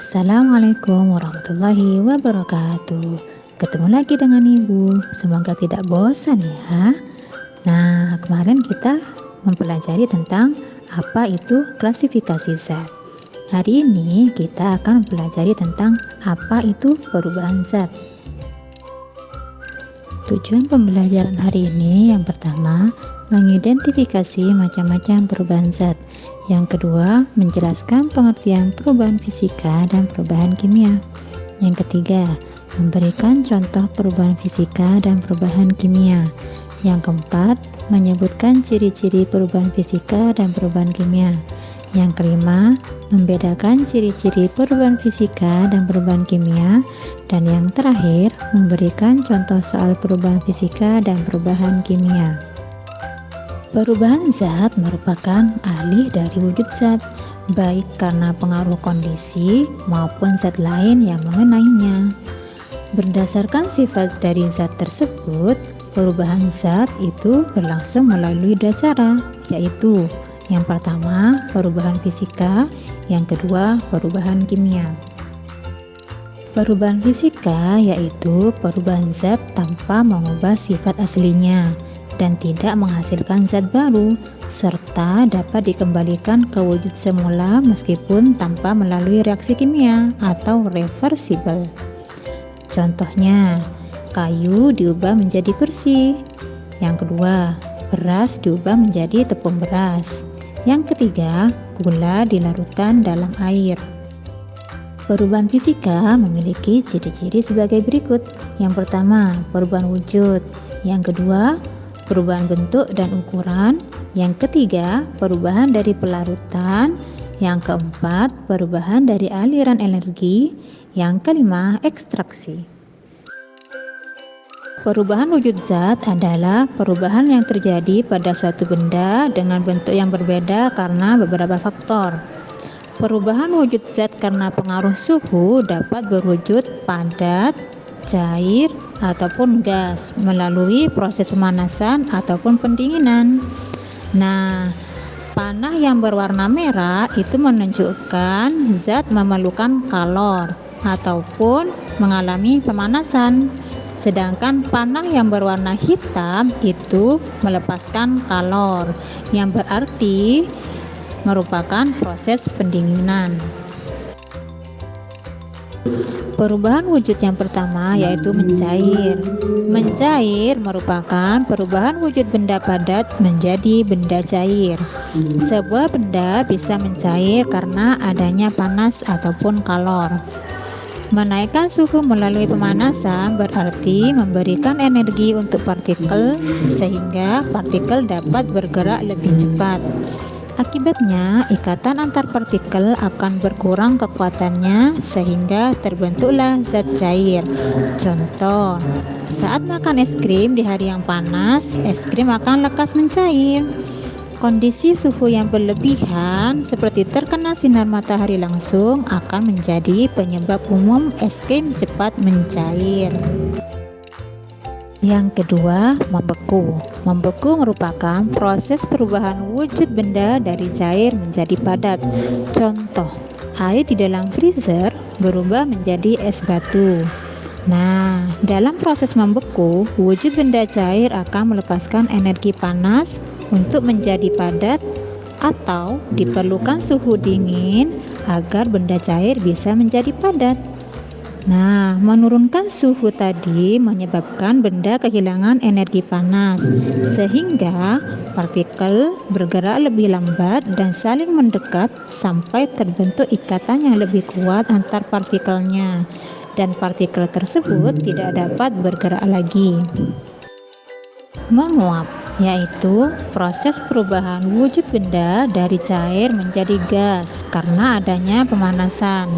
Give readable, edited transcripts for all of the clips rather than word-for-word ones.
Assalamualaikum warahmatullahi wabarakatuh. Ketemu lagi dengan Ibu. Semoga tidak bosan ya. Nah, kemarin kita mempelajari tentang apa itu klasifikasi zat. Hari ini kita akan mempelajari tentang apa itu perubahan zat. Tujuan pembelajaran hari ini yang pertama, mengidentifikasi macam-macam perubahan zat. Yang kedua, menjelaskan pengertian perubahan fisika dan perubahan kimia. Yang ketiga, memberikan contoh perubahan fisika dan perubahan kimia. Yang keempat, menyebutkan ciri-ciri perubahan fisika dan perubahan kimia. Yang kelima, membedakan ciri-ciri perubahan fisika dan perubahan kimia. Dan yang terakhir, memberikan contoh soal perubahan fisika dan perubahan kimia. Perubahan zat merupakan alih dari wujud zat, baik karena pengaruh kondisi maupun zat lain yang mengenainya. Berdasarkan sifat dari zat tersebut, perubahan zat itu berlangsung melalui dua cara, yaitu yang pertama perubahan fisika, yang kedua perubahan kimia. Perubahan fisika yaitu perubahan zat tanpa mengubah sifat aslinya dan tidak menghasilkan zat baru, serta dapat dikembalikan ke wujud semula meskipun tanpa melalui reaksi kimia atau reversible. Contohnya, kayu diubah menjadi kursi. Yang kedua, beras diubah menjadi tepung beras. Yang ketiga, gula dilarutkan dalam air. Perubahan fisika memiliki ciri-ciri sebagai berikut. Yang pertama, perubahan wujud. Yang kedua, perubahan bentuk dan ukuran. Yang ketiga, perubahan dari pelarutan. Yang keempat, perubahan dari aliran energi. Yang kelima, ekstraksi. Perubahan wujud zat adalah perubahan yang terjadi pada suatu benda dengan bentuk yang berbeda karena beberapa faktor. Perubahan wujud zat karena pengaruh suhu dapat berwujud padat, cair, ataupun gas melalui proses pemanasan ataupun pendinginan. Nah, panah yang berwarna merah itu menunjukkan zat memerlukan kalor ataupun mengalami pemanasan. Sedangkan panah yang berwarna hitam itu melepaskan kalor, yang berarti merupakan proses pendinginan. Perubahan wujud yang pertama yaitu mencair. Mencair merupakan perubahan wujud benda padat menjadi benda cair. Sebuah benda bisa mencair karena adanya panas ataupun kalor. Menaikkan suhu melalui pemanasan berarti memberikan energi untuk partikel sehingga partikel dapat bergerak lebih cepat. Akibatnya, ikatan antar partikel akan berkurang kekuatannya sehingga terbentuklah zat cair. Contoh, saat makan es krim di hari yang panas, es krim akan lekas mencair. Kondisi suhu yang berlebihan seperti terkena sinar matahari langsung akan menjadi penyebab umum es krim cepat mencair. Yang kedua, membeku. Membeku merupakan proses perubahan wujud benda dari cair menjadi padat. Contoh, air di dalam freezer berubah menjadi es batu. Nah, dalam proses membeku, wujud benda cair akan melepaskan energi panas untuk menjadi padat atau diperlukan suhu dingin agar benda cair bisa menjadi padat. Nah, menurunkan suhu tadi menyebabkan benda kehilangan energi panas, sehingga partikel bergerak lebih lambat dan saling mendekat sampai terbentuk ikatan yang lebih kuat antar partikelnya, dan partikel tersebut tidak dapat bergerak lagi. Menguap, yaitu proses perubahan wujud benda dari cair menjadi gas karena adanya pemanasan.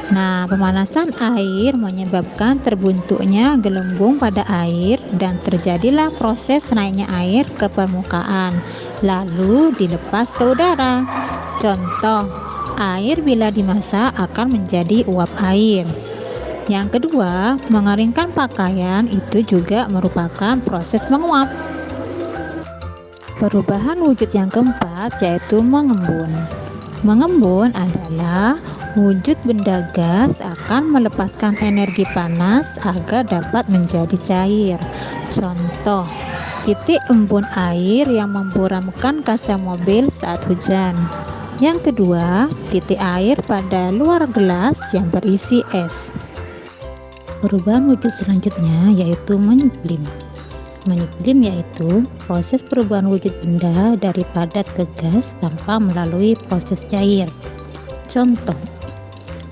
Nah, pemanasan air menyebabkan terbentuknya gelembung pada air dan terjadilah proses naiknya air ke permukaan, lalu dilepas ke udara. Contoh, air bila dimasak akan menjadi uap air. Yang kedua, mengeringkan pakaian itu juga merupakan proses menguap. Perubahan wujud yang keempat yaitu mengembun. Mengembun adalah Wujud benda gas akan melepaskan energi panas agar dapat menjadi cair. Contoh, titik embun air yang memburamkan kaca mobil saat hujan. Yang kedua, titik air pada luar gelas yang berisi es. Perubahan wujud selanjutnya yaitu menyublim. Menyublim yaitu proses perubahan wujud benda dari padat ke gas tanpa melalui proses cair. Contoh,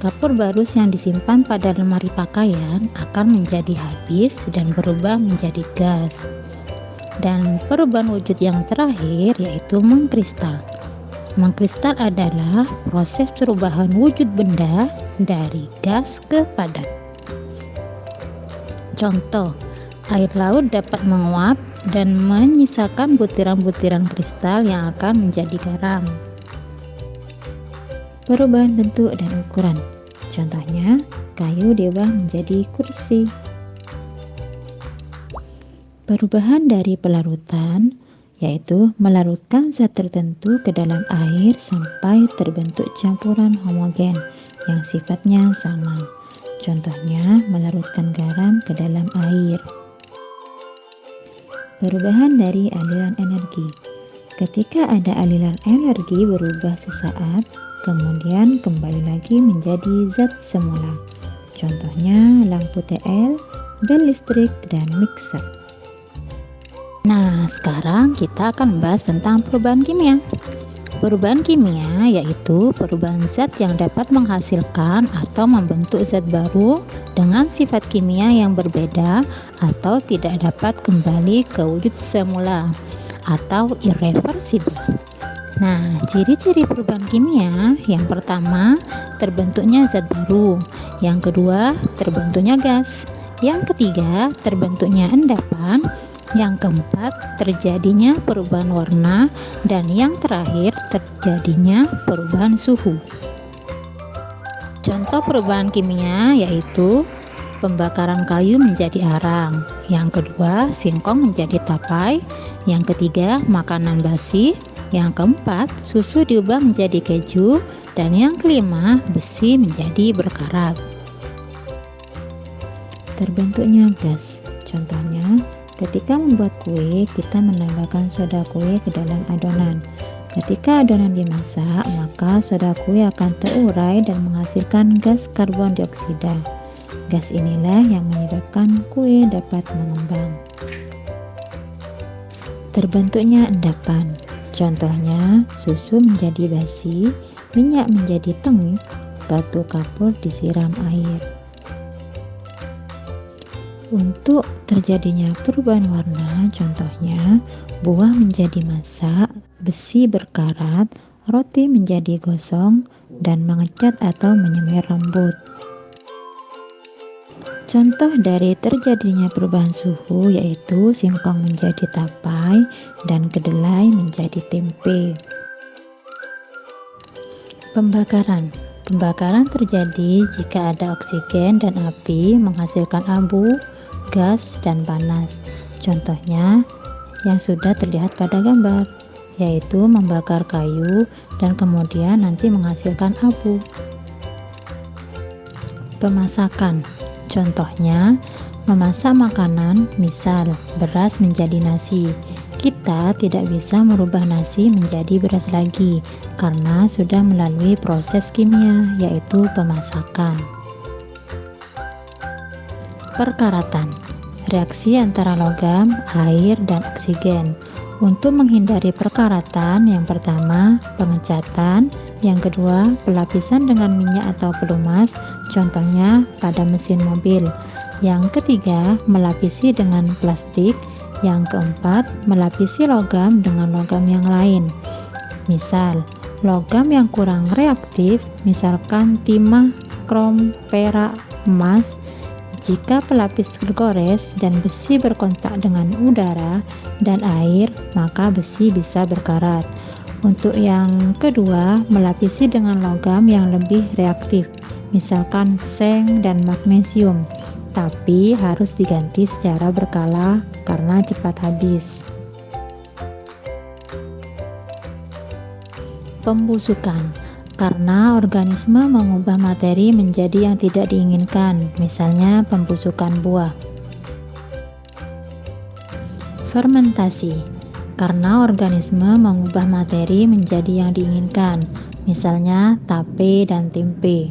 kapur barus yang disimpan pada lemari pakaian akan menjadi habis dan berubah menjadi gas. Dan perubahan wujud yang terakhir yaitu mengkristal. Mengkristal adalah proses perubahan wujud benda dari gas ke padat. Contoh, air laut dapat menguap dan menyisakan butiran-butiran kristal yang akan menjadi garam. Perubahan bentuk dan ukuran. Contohnya, kayu diubah menjadi kursi. Perubahan dari pelarutan, yaitu melarutkan zat tertentu ke dalam air sampai terbentuk campuran homogen yang sifatnya sama. Contohnya, melarutkan garam ke dalam air. Perubahan dari aliran energi. Ketika ada aliran energi berubah sesaat, kemudian kembali lagi menjadi zat semula. Contohnya lampu TL, bel listrik, dan mixer. Nah, sekarang kita akan membahas tentang perubahan kimia. Perubahan kimia yaitu perubahan zat yang dapat menghasilkan atau membentuk zat baru dengan sifat kimia yang berbeda atau tidak dapat kembali ke wujud semula atau irreversibel. Nah, ciri-ciri perubahan kimia yang pertama, terbentuknya zat baru. Yang kedua, terbentuknya gas. Yang ketiga, terbentuknya endapan. Yang keempat, terjadinya perubahan warna. Dan yang terakhir, terjadinya perubahan suhu. Contoh perubahan kimia yaitu pembakaran kayu menjadi arang. Yang kedua, singkong menjadi tapai. Yang ketiga, makanan basi. Yang keempat, susu diubah menjadi keju. Dan yang kelima, besi menjadi berkarat. Terbentuknya gas. Contohnya, ketika membuat kue, kita menambahkan soda kue ke dalam adonan. Ketika adonan dimasak, maka soda kue akan terurai dan menghasilkan gas karbon dioksida. Gas inilah yang menyebabkan kue dapat mengembang. Terbentuknya endapan. Contohnya, susu menjadi basi, minyak menjadi tengik, batu kapur disiram air. Untuk terjadinya perubahan warna, contohnya buah menjadi masak, besi berkarat, roti menjadi gosong, dan mengecat atau menyemir rambut. Contoh dari terjadinya perubahan suhu yaitu singkong menjadi tapai dan kedelai menjadi tempe. Pembakaran. Pembakaran terjadi jika ada oksigen dan api menghasilkan abu, gas, dan panas. Contohnya yang sudah terlihat pada gambar, yaitu membakar kayu dan kemudian nanti menghasilkan abu. Pemasakan. Contohnya memasak makanan, misal beras menjadi nasi. Kita tidak bisa merubah nasi menjadi beras lagi karena sudah melalui proses kimia, yaitu pemasakan. Perkaratan. Reaksi antara logam, air, dan oksigen. Untuk menghindari perkaratan, yang pertama, pengecatan. Yang kedua, pelapisan dengan minyak atau pelumas, contohnya pada mesin mobil. Yang ketiga, melapisi dengan plastik. Yang keempat, melapisi logam dengan logam yang lain. Misal, logam yang kurang reaktif, misalkan timah, krom, perak, emas. Jika pelapis tergores dan besi berkontak dengan udara dan air, maka besi bisa berkarat. Untuk yang kedua, melapisi dengan logam yang lebih reaktif, misalkan seng dan magnesium, tapi harus diganti secara berkala karena cepat habis. Pembusukan. Karena organisme mengubah materi menjadi yang tidak diinginkan, misalnya pembusukan buah. Fermentasi. Karena organisme mengubah materi menjadi yang diinginkan, misalnya tape dan tempe.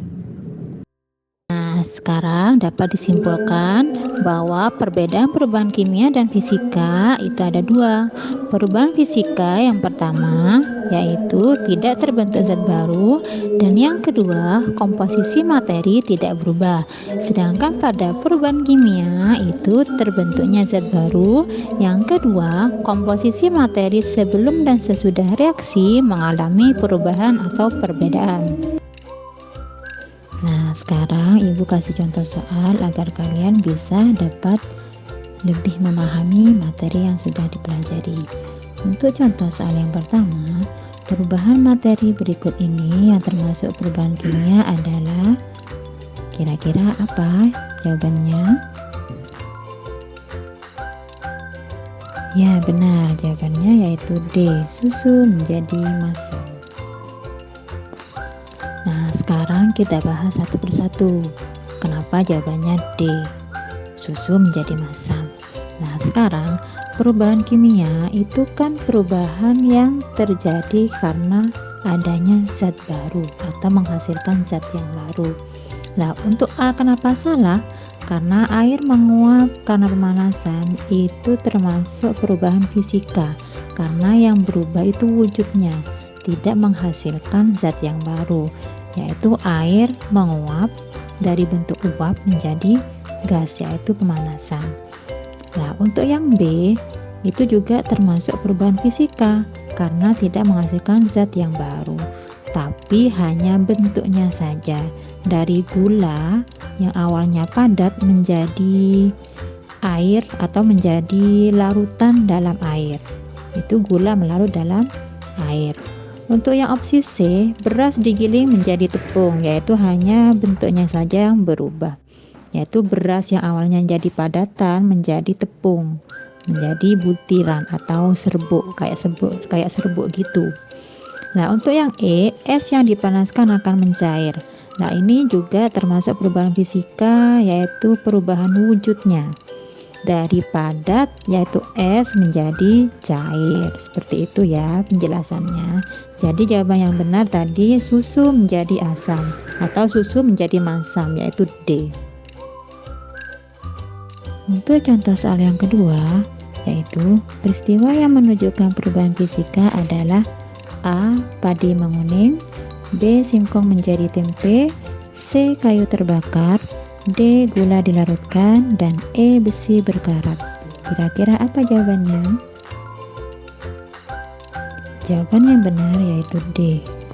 Nah, sekarang dapat disimpulkan bahwa perbedaan kimia dan fisika itu ada dua. Perubahan fisika yang pertama yaitu tidak terbentuk zat baru, dan yang kedua komposisi materi tidak berubah. Sedangkan pada perubahan kimia itu terbentuknya zat baru, yang kedua komposisi materi sebelum dan sesudah reaksi mengalami perubahan atau perbedaan. Nah, sekarang Ibu kasih contoh soal agar kalian bisa dapat lebih memahami materi yang sudah dipelajari. Untuk contoh soal yang pertama, perubahan materi berikut ini yang termasuk perubahan kimia adalah, kira-kira apa jawabannya? Ya, benar, jawabannya yaitu D, susu menjadi masam. Nah, sekarang kita bahas satu persatu. Kenapa jawabannya D, susu menjadi masam? Nah, sekarang perubahan kimia itu kan perubahan yang terjadi karena adanya zat baru atau menghasilkan zat yang baru. Nah, untuk A kenapa salah? Karena air menguap karena pemanasan itu termasuk perubahan fisika, karena yang berubah itu wujudnya, tidak menghasilkan zat yang baru, yaitu air menguap dari bentuk uap menjadi gas, yaitu pemanasan. Nah, untuk yang B itu juga termasuk perubahan fisika karena tidak menghasilkan zat yang baru, tapi hanya bentuknya saja, dari gula yang awalnya padat menjadi air atau menjadi larutan dalam air. Itu gula melarut dalam air. Untuk yang opsi C, beras digiling menjadi tepung, yaitu hanya bentuknya saja yang berubah, yaitu beras yang awalnya jadi padatan menjadi tepung, menjadi butiran atau serbuk, kayak serbuk gitu. Nah, untuk yang E, es yang dipanaskan akan mencair. Nah, ini juga termasuk perubahan fisika, yaitu perubahan wujudnya dari padat yaitu es menjadi cair. Seperti itu ya penjelasannya. Jadi jawaban yang benar tadi susu menjadi asam atau susu menjadi masam, yaitu D. Untuk contoh soal yang kedua, yaitu peristiwa yang menunjukkan perubahan fisika adalah A. Padi menguning, B. Singkong menjadi tempe, C. Kayu terbakar, D. Gula dilarutkan, dan E. Besi berkarat. Kira-kira apa jawabannya? Jawaban yang benar yaitu D.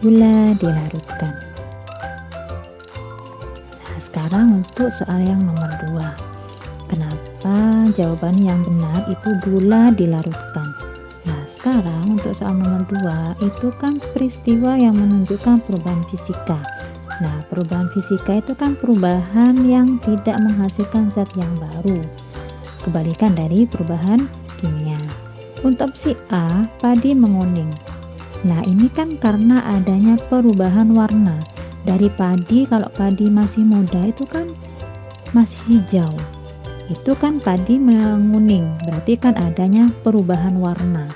Gula dilarutkan. Nah, sekarang untuk soal yang nomor 2. Kenapa jawaban yang benar itu gula dilarutkan? Nah, sekarang untuk soal nomor 2 itu kan peristiwa yang menunjukkan perubahan fisika. Nah, perubahan fisika itu kan perubahan yang tidak menghasilkan zat yang baru, kebalikan dari perubahan kimia. Untuk opsi A, padi menguning. Nah, ini kan karena adanya perubahan warna dari padi. Kalau padi masih muda itu kan masih hijau, itu kan padi menguning, berarti kan adanya perubahan warna.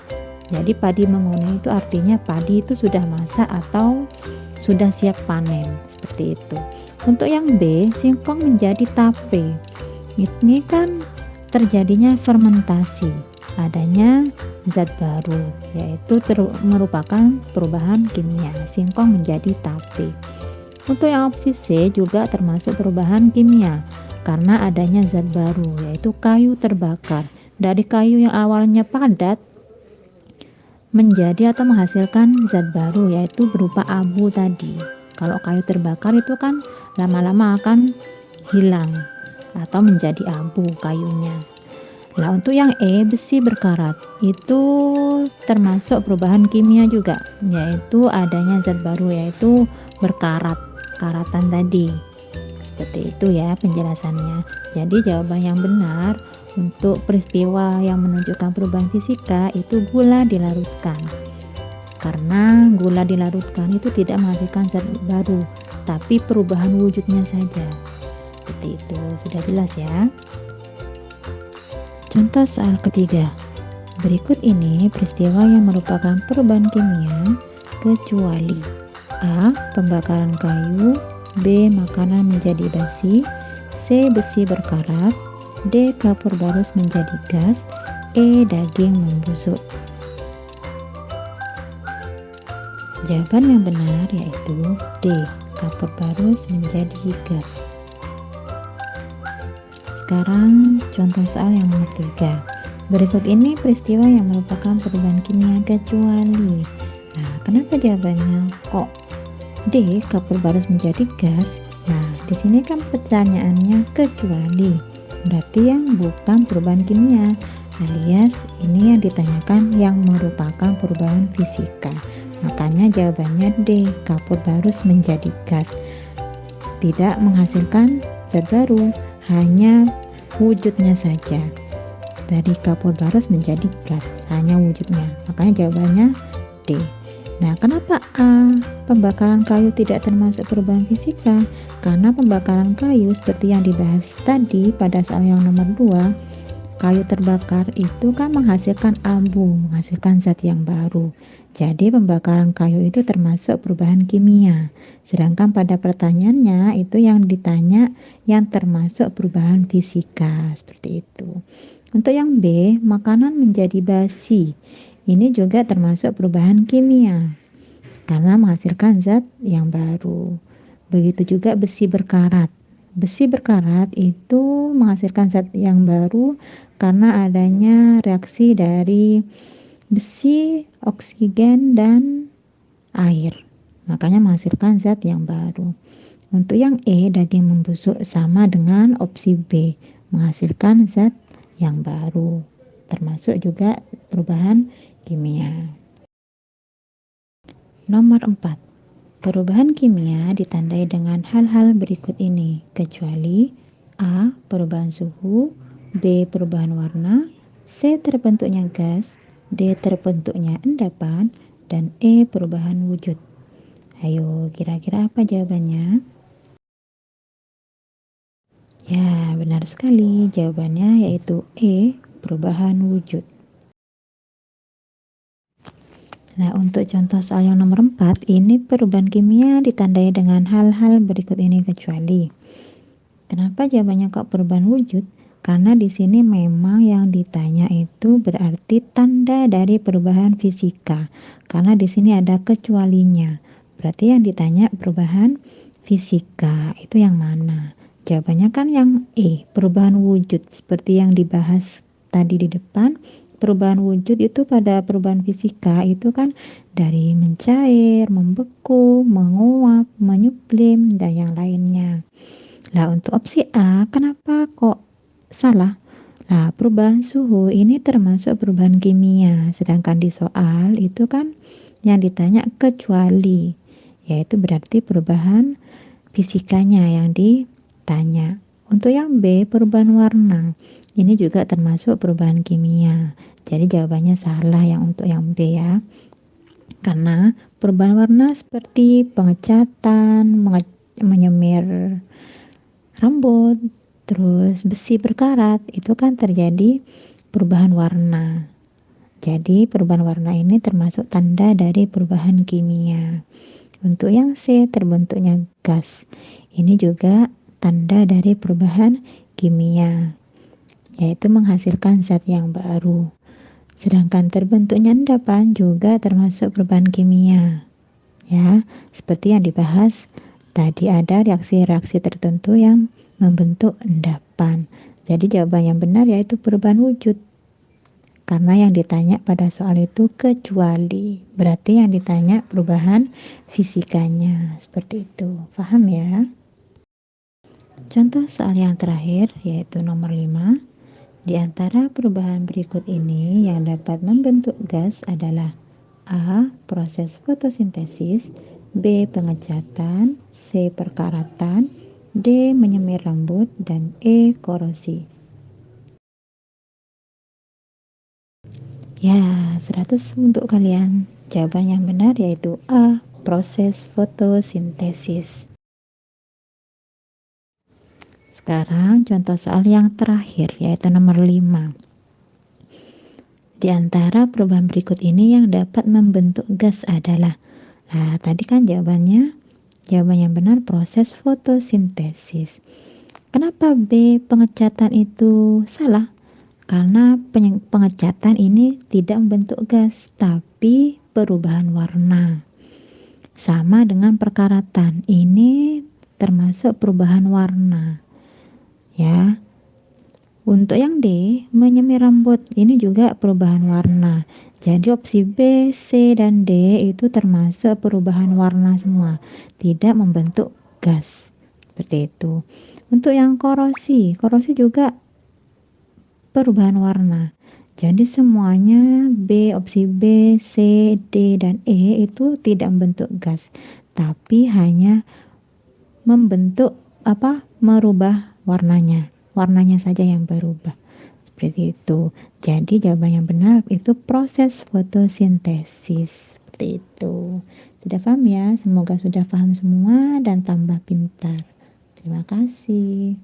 Jadi padi menguning itu artinya padi itu sudah masak atau sudah siap panen, seperti itu. Untuk yang B, singkong menjadi tape. Ini kan terjadinya fermentasi, adanya zat baru, yaitu merupakan perubahan kimia, singkong menjadi tape. Untuk yang opsi C juga termasuk perubahan kimia karena adanya zat baru, yaitu kayu terbakar. Dari kayu yang awalnya padat menjadi atau menghasilkan zat baru, yaitu berupa abu tadi. Kalau kayu terbakar itu kan lama-lama akan hilang atau menjadi abu kayunya. Nah, untuk yang E, besi berkarat, itu termasuk perubahan kimia juga, yaitu adanya zat baru, yaitu berkarat, karatan tadi. Seperti itu ya penjelasannya. Jadi jawaban yang benar untuk peristiwa yang menunjukkan perubahan fisika itu gula dilarutkan. Karena gula dilarutkan itu tidak menghasilkan zat baru, tapi perubahan wujudnya saja. Seperti itu, sudah jelas ya. Contoh soal ketiga. Berikut ini peristiwa yang merupakan perubahan kimia kecuali A. Pembakaran kayu, B. Makanan menjadi basi, C. Besi berkarat, D. Kapur barus menjadi gas, E. Daging membusuk. Jawaban yang benar yaitu D. Kapur barus menjadi gas. Sekarang contoh soal yang nomor 3. Berikut ini peristiwa yang merupakan perubahan kimia kecuali. Nah, kenapa jawabannya kok D. Kapur barus menjadi gas? Nah, di sini kan pertanyaannya kecuali. Berarti yang bukan perubahan kimia, alias ini yang ditanyakan yang merupakan perubahan fisika. Makanya jawabannya D. Kapur barus menjadi gas. Tidak menghasilkan zat baru, hanya wujudnya saja. Dari kapur barus menjadi gas, hanya wujudnya. Makanya jawabannya D. Nah, kenapa A? Pembakaran kayu tidak termasuk perubahan fisika? Karena pembakaran kayu seperti yang dibahas tadi pada soal yang nomor 2, kayu terbakar itu kan menghasilkan abu, menghasilkan zat yang baru. Jadi pembakaran kayu itu termasuk perubahan kimia. Sedangkan pada pertanyaannya itu yang ditanya yang termasuk perubahan fisika, seperti itu. Untuk yang B, makanan menjadi basi. Ini juga termasuk perubahan kimia karena menghasilkan zat yang baru. Begitu juga besi berkarat. Besi berkarat itu menghasilkan zat yang baru karena adanya reaksi dari besi, oksigen, dan air. Makanya menghasilkan zat yang baru. Untuk yang E, daging membusuk, sama dengan opsi B, menghasilkan zat yang baru. Termasuk juga perubahan kimia. Nomor 4. Perubahan kimia ditandai dengan hal-hal berikut ini, kecuali A. Perubahan suhu, B. Perubahan warna, C. Terbentuknya gas, D. Terbentuknya endapan, dan E. Perubahan wujud. Ayo, kira-kira apa jawabannya? Ya, benar sekali. Jawabannya yaitu E. Perubahan wujud. Nah, untuk contoh soal yang nomor 4, ini perubahan kimia ditandai dengan hal-hal berikut ini kecuali. Kenapa jawabannya kok perubahan wujud? Karena di sini memang yang ditanya itu berarti tanda dari perubahan fisika. Karena di sini ada kecualinya. Berarti yang ditanya perubahan fisika itu yang mana? Jawabannya kan yang E, perubahan wujud. Seperti yang dibahas tadi di depan, perubahan wujud itu pada perubahan fisika itu kan dari mencair, membeku, menguap, menyublim, dan yang lainnya. Nah, untuk opsi A, kenapa kok salah? Nah, perubahan suhu ini termasuk perubahan kimia, sedangkan di soal itu kan yang ditanya kecuali, yaitu berarti perubahan fisikanya yang ditanya. Untuk yang B, perubahan warna, ini juga termasuk perubahan kimia. Jadi jawabannya salah yang untuk yang B ya. Karena perubahan warna seperti pengecatan, menyemir rambut, terus besi berkarat, itu kan terjadi perubahan warna. Jadi perubahan warna ini termasuk tanda dari perubahan kimia. Untuk yang C, terbentuknya gas. Ini juga tanda dari perubahan kimia, yaitu menghasilkan zat yang baru. Sedangkan terbentuknya endapan juga termasuk perubahan kimia. Ya, seperti yang dibahas tadi, ada reaksi-reaksi tertentu yang membentuk endapan. Jadi jawaban yang benar yaitu perubahan wujud. Karena yang ditanya pada soal itu kecuali, berarti yang ditanya perubahan fisikanya. Seperti itu. Paham ya? Contoh soal yang terakhir yaitu nomor 5. Di antara perubahan berikut ini yang dapat membentuk gas adalah A. Proses fotosintesis, B. Pengecatan, C. Perkaratan, D. Menyemir rambut, dan E. Korosi. Ya, 100 untuk kalian. Jawaban yang benar yaitu A, proses fotosintesis. Sekarang contoh soal yang terakhir yaitu nomor 5. Di antara perubahan berikut ini yang dapat membentuk gas adalah. Nah, tadi kan jawaban yang benar proses fotosintesis. Kenapa B, pengecatan itu salah? Karena pengecatan ini tidak membentuk gas, tapi perubahan warna. Sama dengan perkaratan, ini termasuk perubahan warna. Ya. Untuk yang D, menyemir rambut, ini juga perubahan warna. Jadi opsi B, C, dan D itu termasuk perubahan warna semua, tidak membentuk gas. Seperti itu. Untuk yang korosi juga perubahan warna. Jadi semuanya B, opsi B, C, D, dan E itu tidak membentuk gas, tapi hanya membentuk merubah warnanya. Warnanya saja yang berubah. Seperti itu. Jadi jawaban yang benar itu proses fotosintesis. Seperti itu. Sudah paham ya? Semoga sudah paham semua dan tambah pintar. Terima kasih.